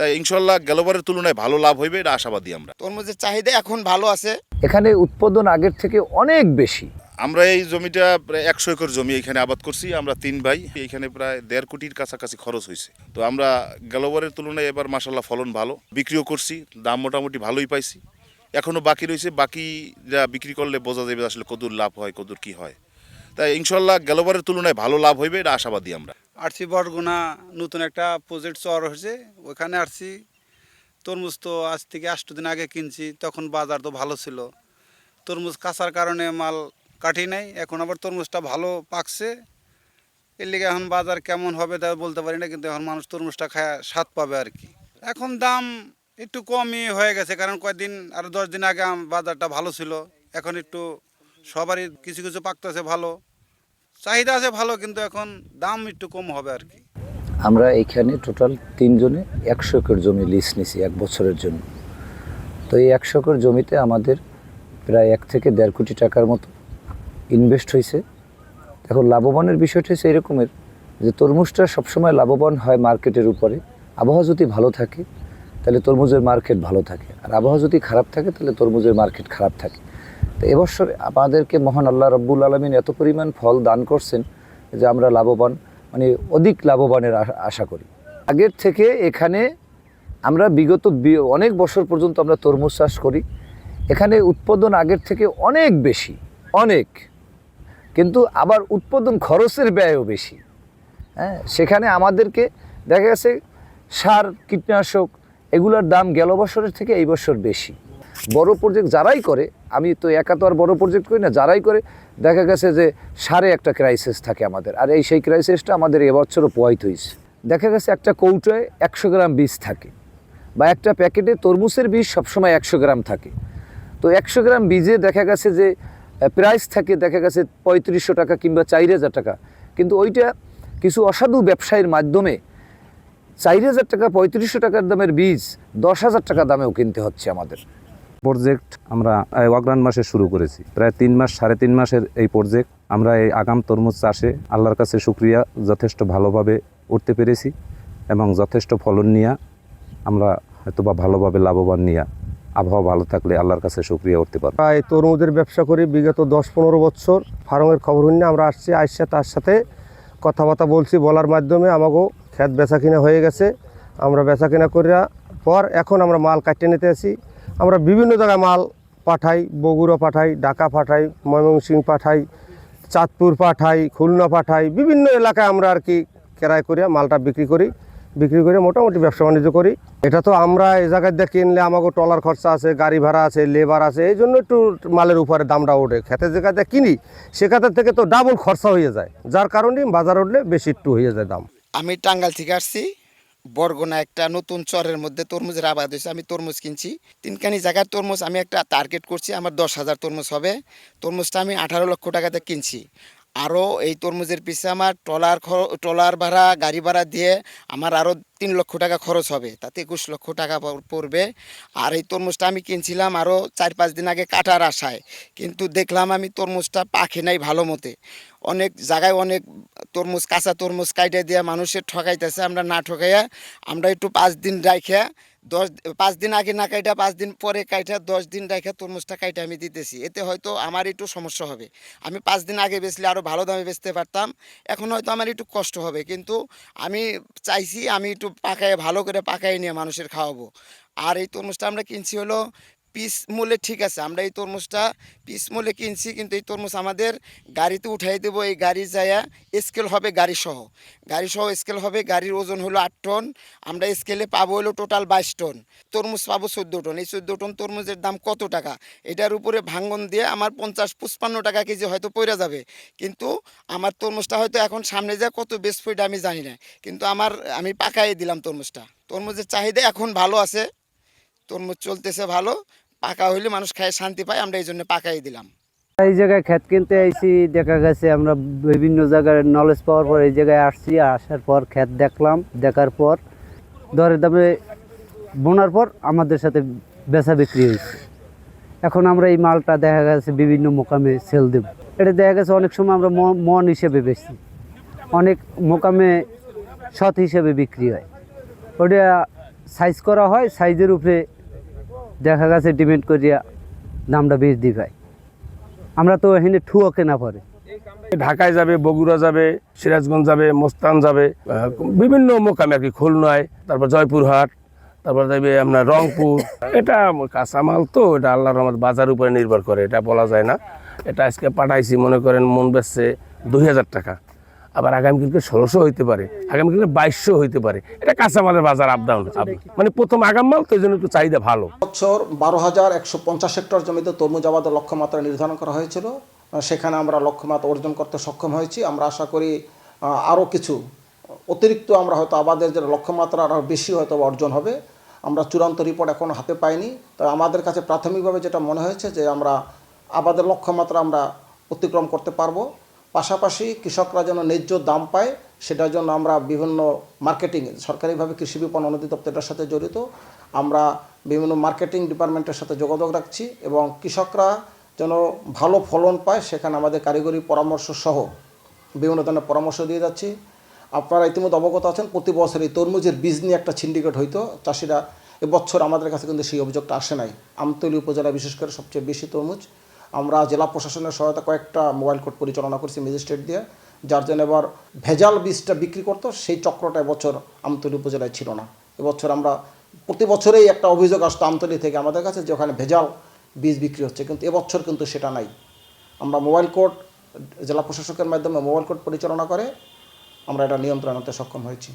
তাই ইনশাল্লাহ গেলবারের তুলনায় ভালো লাভ হইবে, এটা আশাবাদী আমরা। তরমুজের চাহিদা এখন ভালো আছে। এখানে উৎপাদন আগের থেকে অনেক বেশি। আমরা এই জমিটা প্রায় 100 একর জমি এখানে আবাদ করছি, আমরা 3 ভাই। এখানে প্রায় 1.5 কোটির কাছাকাছি খরচ হয়েছে। তো আমরা গেলবারের তুলনায় এবার মাশাল্লাহ ফলন ভালো, বিক্রিও করছি, দাম মোটামুটি ভালোই পাইছি। এখনো বাকি রয়েছে, বাকিরা বিক্রি করলে বোঝা যাবে আসলে কদূর লাভ হয়, কদূর কি হয়। তাই ইনশাল্লাহ গেলবারের তুলনায় ভালো লাভ হইবে, এটা আশাবাদী আমরা। আসছি বরগুনা, নতুন একটা প্রজেক্ট চর হয়েছে, ওখানে আসছি। তরমুজ তো আজ থেকে 8 দিন আগে কিনছি, তখন বাজার তো ভালো ছিল। তরমুজ কাঁচার কারণে মাল কাটি নাই, এখন আবার তরমুজটা ভালো পাকছে। এর লিগে এখন বাজার কেমন হবে তা বলতে পারি না, কিন্তু এখন মানুষ তরমুজটা খায় স্বাদ পাবে আর কি। এখন দাম একটু কমই হয়ে গেছে, কারণ কয়েকদিন আর 10 দিন আগে বাজারটা ভালো ছিল। এখন একটু সবারই কিছু কিছু পাকতেছে ভালো, চাহিদা আছে ভালো, কিন্তু এখন দাম একটু কম হবে আর কি। আমরা এখানে টোটাল 3 জনে 100 একর জমি লিজ নিছি 1 বছরের জন্য। তো এই 100 একর জমিতে আমাদের প্রায় 1 থেকে 1.5 কোটি টাকার মতো ইনভেস্ট হয়েছে। এখন লাভবানের বিষয়টা হচ্ছে এরকমের যে তরমুজটা সবসময় লাভবান হয় মার্কেটের উপরে। আবহাওয়া যদি ভালো থাকে তাহলে তরমুজের মার্কেট ভালো থাকে, আর আবহাওয়া যদি খারাপ থাকে তাহলে তরমুজের মার্কেট খারাপ থাকে। তো এবছর আমাদেরকে মহান আল্লাহ রাব্বুল আলামিন এত পরিমাণ ফল দান করছেন যে আমরা লাভবান, মানে অধিক লাভবানের আশা করি। আগের থেকে এখানে আমরা বিগত অনেক বছর পর্যন্ত আমরা তরমুজ চাষ করি। এখানে উৎপাদন আগের থেকে অনেক বেশি, অনেক, কিন্তু আবার উৎপাদন খরচের ব্যয়ও বেশি। হ্যাঁ, সেখানে আমাদেরকে দেখা গেছে সার, কীটনাশক এগুলোর দাম গেল বছরের থেকে এই বছর বেশি। বড় প্রজেক্ট যারাই করে, আমি তো একা তো আর বড় প্রজেক্ট করি না, যারাই করে দেখা গেছে যে সারে একটা ক্রাইসিস থাকে আমাদের, আর সেই ক্রাইসিসটা আমাদের এবছরও পোহাইতে হয়েছে। দেখা গেছে একটা কৌটোয় 100 গ্রাম বীজ থাকে, বা একটা প্যাকেটে তরমুজের বীজ সবসময় 100 গ্রাম থাকে। তো 100 গ্রাম বীজে দেখা গেছে যে প্রাইস থাকে দেখা গেছে 3500 টাকা কিংবা 4000 টাকা, কিন্তু ওইটা কিছু অসাধু ব্যবসায়ীর মাধ্যমে 4000 টাকা 3500 টাকার দামের বীজ 10,000 টাকা দামেও কিনতে হচ্ছে আমাদের। প্রজেক্ট আমরা অগ্রহায়ণ মাসে শুরু করেছি, প্রায় 3 মাস 3.5 মাসের এই প্রজেক্ট। আমরা এই আগাম তরমুজ চাষে আল্লাহর কাছে শুকরিয়া, যথেষ্ট ভালোভাবে উঠতে পেরেছি এবং যথেষ্ট ফলন নিয়ে আমরা হয়তোবা ভালোভাবে লাভবান নিয়ে আবহাওয়া ভালো থাকলে আল্লাহর কাছে শুকরিয়া উঠতে পারবো। এই তরমুজের ব্যবসা করি বিগত 10-15 বছর। ফার্মের খবর নিয়ে আমরা আসছি, আইসা তার সাথে কথাবার্তা বলছি, বলার মাধ্যমে আমাকেও ক্ষেত বেচা কিনা হয়ে গেছে। আমরা বেচা কিনা করিয়া পর এখন আমরা মাল কাটিয়ে নিতে আসি। আমরা বিভিন্ন জায়গায় মাল পাঠাই, বগুড়া পাঠাই, ঢাকা পাঠাই, ময়মনসিংহ পাঠাই, চাঁদপুর পাঠাই, খুলনা পাঠাই, বিভিন্ন এলাকায় আমরা আর কি ক্রয় করিয়া মালটা বিক্রি করে মোটামুটি ব্যবসা বাণিজ্য করি। এটা তো আমরা এই জায়গায় দিয়ে কিনলে আমাকে ট্রলার খরচা আছে, গাড়ি ভাড়া আছে, লেবার আছে, এই জন্য একটু মালের উপরে দামটা ওঠে। খেতের জায়গাতে কিনি সেখান থেকে তো ডাবল খরচা হয়ে যায়, যার কারণে বাজার উঠলে বেশি একটু হয়ে যায় দাম। আমি টাঙ্গাইল থেকে আসছি, বরগুনা একটা নতুন চরের মধ্যে তরমুজের আবাদ হয়েছে। আমি তরমুজ কিনছি 3খানি জায়গার তরমুজ। আমি একটা টার্গেট করছি আমার 10,000 তরমুজ হবে। তরমুজটা আমি 18 লক্ষ টাকাতে কিনছি। আরও এই তরমুজের পিছে আমার ট্রলার ভাড়া, গাড়ি ভাড়া দিয়ে আমার আরও 3 লক্ষ টাকা খরচ হবে, তাতে 21 লক্ষ টাকা পড়বে। আর এই তরমুজটা আমি কিনছিলাম আরও 4-5 দিন আগে কাটার আশায়, কিন্তু দেখলাম আমি তরমুজটা পাকে নাই ভালো মতে। অনেক জায়গায় অনেক তরমুজ, কাঁচা তরমুজ কাইটে দিয়ে মানুষের ঠকাইতেছে। আমরা না ঠকাইয়া আমরা একটু 5 দিন রাইখা 5 দিন আগে না কাইটা 5 দিন পরে কাইটা 10 দিন রাইখা তরমুজটা কাইটা আমি দিতেছি। এতে হয়তো আমার একটু সমস্যা হবে। আমি 5 দিন আগে বেচলে আরও ভালো দামে বেচতে পারতাম, এখন হয়তো আমার একটু কষ্ট হবে। কিন্তু আমি চাইছি আমি একটু পাকায়, ভালো করে পাকায় নিয়ে মানুষের খাওয়াবো। আর এই তরমুজটা আমরা কিনছি হলো পিস মূল্যে, ঠিক আছে, আমরা এই তরমুজটা পিস মূল্যে কিনছি, কিন্তু এই তরমুজ আমাদের গাড়িতে উঠাই দেবো। এই গাড়ি যায়া স্কেল হবে, গাড়ি সহ স্কেল হবে। গাড়ির ওজন হলো 8 টন, আমরা স্কেলে পাবো হলো টোটাল 22 টন। তরমুজ পাবো 14 টন। এই 14 টন তরমুজের দাম কত টাকা, এটার উপরে ভাঙ্গন দিয়ে আমার 50-55 টাকা কেজি হয়তো পড়ে যাবে। কিন্তু আমার তরমুজটা হয়তো এখন সামনে যায় কত বেচবো এটা আমি জানি না, কিন্তু আমি পাকাই দিলাম তরমুজটা। তরমুজের চাহিদা এখন ভালো আছে, তরমুজ চলতেছে ভালো। পাকা হইলে মানুষ খায় শান্তি পায়, আমরা এই জন্য পাকাই দিলাম। এই জায়গায় ক্ষেত কিনতে আইছি, দেখা গেছে আমরা বিভিন্ন জায়গায় নলেজ পাওয়ার পর এই জায়গায় আসছি। আসার পর ক্ষেত দেখলাম, দেখার পর দরের দামে বোনার পর আমাদের সাথে বেচা বিক্রি হয়েছে। এখন আমরা এই মালটা দেখা গেছে বিভিন্ন মোকামে সেল দেব। এটা দেখা গেছে অনেক সময় আমরা মন হিসেবে বেচি, অনেক মোকামে শত হিসেবে বিক্রি হয়। ওটা সাইজ করা হয়, সাইজের উপরে দেখা গেছে ডিপেন্ড করিয়া দামটা বৃদ্ধি পায়। আমরা তো এখানে ঠুয়ো কেনা পড়ে। ঢাকায় যাবে, বগুড়া যাবে, সিরাজগঞ্জ যাবে, মোস্তান যাবে, বিভিন্ন মোকামে আর কি, খুলনায়, তারপর জয়পুরহাট, তারপর যাবে আপনার রংপুর। এটা কাঁচামাল তো, এটা আল্লাহর রহমত বাজার উপরে নির্ভর করে, এটা বলা যায় না। এটা আজকে পাঠাইছি, মনে করেন মন বেচছে 2000 টাকা, আবার আগামীকালকে 1600 হইতে পারে, আগামীকালকে 2200 হইতে পারে। এটা কাঁচামালের বাজার আপ ডাউন, মানে প্রথম আগাম মাল তো, এই জন্য একটু চাহিদা ভালো। বছর 12,150 হেক্টর জমিতে তরমুজ আবাদের লক্ষ্যমাত্রা নির্ধারণ করা হয়েছিল। সেখানে আমরা লক্ষ্যমাত্রা অর্জন করতে সক্ষম হয়েছি। আমরা আশা করি আরও কিছু অতিরিক্ত আমরা হয়তো আবাদের যে লক্ষ্যমাত্রা আরও বেশি হয়তো অর্জন হবে। আমরা চূড়ান্ত রিপোর্ট এখনও হাতে পাইনি, তো আমাদের কাছে প্রাথমিকভাবে যেটা মনে হয়েছে যে আমরা আবাদের লক্ষ্যমাত্রা আমরা অতিক্রম করতে পারবো। পাশাপাশি কৃষকরা যেন ন্যায্য দাম পায়, সেটার জন্য আমরা বিভিন্ন মার্কেটিং, সরকারিভাবে কৃষি বিপণন অধিদপ্তরের সাথে জড়িত, আমরা বিভিন্ন মার্কেটিং ডিপার্টমেন্টের সাথে যোগাযোগ রাখছি এবং কৃষকরা যেন ভালো ফলন পায় সেখানে আমাদের কারিগরি পরামর্শ সহ বিভিন্ন ধরনের পরামর্শ দিয়ে যাচ্ছি। আপনারা ইতিমধ্যে অবগত আছেন, প্রতি বছর এই তরমুজের বীজ নিয়ে একটা সিন্ডিকেট হইতো চাষিরা। এবছর আমাদের কাছে কিন্তু সেই অভিযোগটা আসে নাই। আমতলী উপজেলায় বিশেষ করে সবচেয়ে বেশি তরমুজ। আমরা জেলা প্রশাসনের সহায়তা কয়েকটা মোবাইল কোর্ট পরিচালনা করছি ম্যাজিস্ট্রেট দিয়ে, যার জন্য এবার ভেজাল বীজটা বিক্রি করতো, সেই চক্রটা এবছর আমতলী উপজেলায় ছিল না। এবছর আমরা প্রতি বছরেই একটা অভিযোগ আসতো আমতলী থেকে আমাদের কাছে যে ওখানে ভেজাল বীজ বিক্রি হচ্ছে, কিন্তু এবছর কিন্তু সেটা নাই। আমরা মোবাইল কোর্ট, জেলা প্রশাসকের মাধ্যমে মোবাইল কোর্ট পরিচালনা করে আমরা এটা নিয়ন্ত্রণ আনতে সক্ষম হয়েছি।